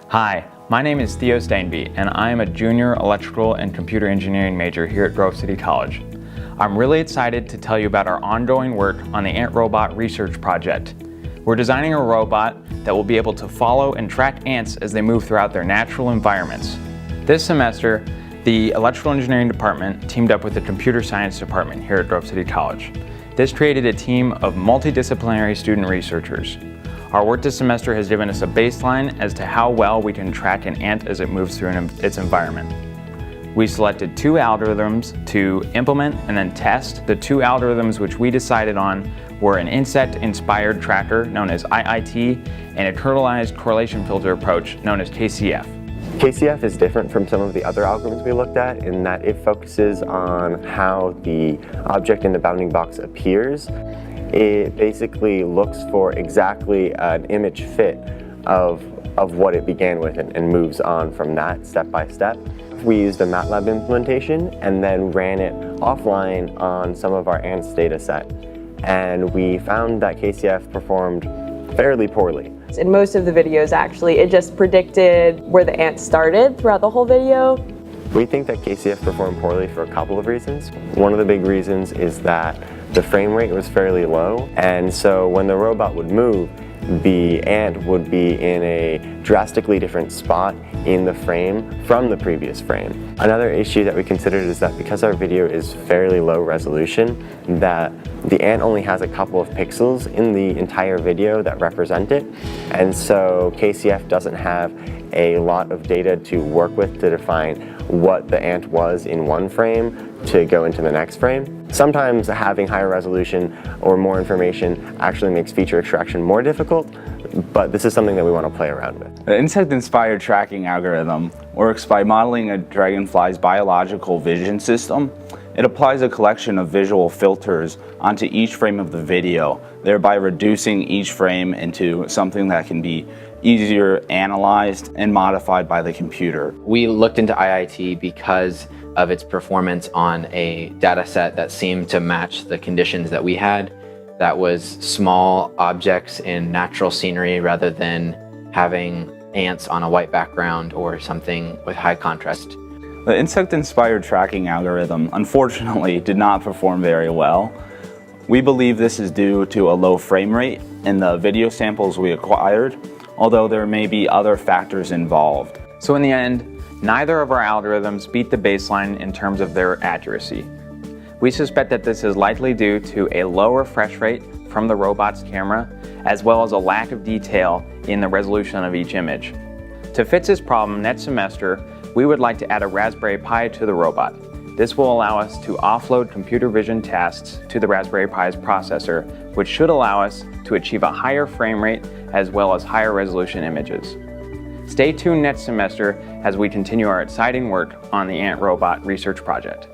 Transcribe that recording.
Hi, my name is Theo Stainby, and I am a junior electrical and computer engineering major here at Grove City College. I'm really excited to tell you about our ongoing work on the Ant Robot Research Project. We're designing a robot that will be able to follow and track ants as they move throughout their natural environments. This semester, the Electrical Engineering Department teamed up with the Computer Science Department here at Grove City College. This created a team of multidisciplinary student researchers. Our work this semester has given us a baseline as to how well we can track an ant as it moves through its environment. We selected 2 algorithms to implement and then test. The 2 algorithms which we decided on were an insect-inspired tracker known as IIT and a kernelized correlation filter approach known as KCF. KCF is different from some of the other algorithms we looked at in that it focuses on how the object in the bounding box appears. It basically looks for exactly an image fit of what it began with and moves on from that step by step. We used a MATLAB implementation and then ran it offline on some of our ants data set. And we found that KCF performed fairly poorly. In most of the videos, actually, it just predicted where the ant started throughout the whole video. We think that KCF performed poorly for a couple of reasons. One of the big reasons is that the frame rate was fairly low, and so when the robot would move, the ant would be in a drastically different spot in the frame from the previous frame. Another issue that we considered is that because our video is fairly low resolution, that the ant only has a couple of pixels in the entire video that represent it, and so KCF doesn't have a lot of data to work with to define what the ant was in one frame to go into the next frame. Sometimes having higher resolution or more information actually makes feature extraction more difficult, but this is something that we want to play around with. The insect-inspired tracking algorithm works by modeling a dragonfly's biological vision system. It applies a collection of visual filters onto each frame of the video, thereby reducing each frame into something that can be easier analyzed and modified by the computer. We looked into IIT because of its performance on a data set that seemed to match the conditions that we had. That was small objects in natural scenery rather than having ants on a white background or something with high contrast. The insect-inspired tracking algorithm, unfortunately, did not perform very well. We believe this is due to a low frame rate in the video samples we acquired, although there may be other factors involved. So in the end, neither of our algorithms beat the baseline in terms of their accuracy. We suspect that this is likely due to a low refresh rate from the robot's camera, as well as a lack of detail in the resolution of each image. To fix this problem next semester, we would like to add a Raspberry Pi to the robot. This will allow us to offload computer vision tasks to the Raspberry Pi's processor, which should allow us to achieve a higher frame rate as well as higher resolution images. Stay tuned next semester as we continue our exciting work on the Ant Robot Research Project.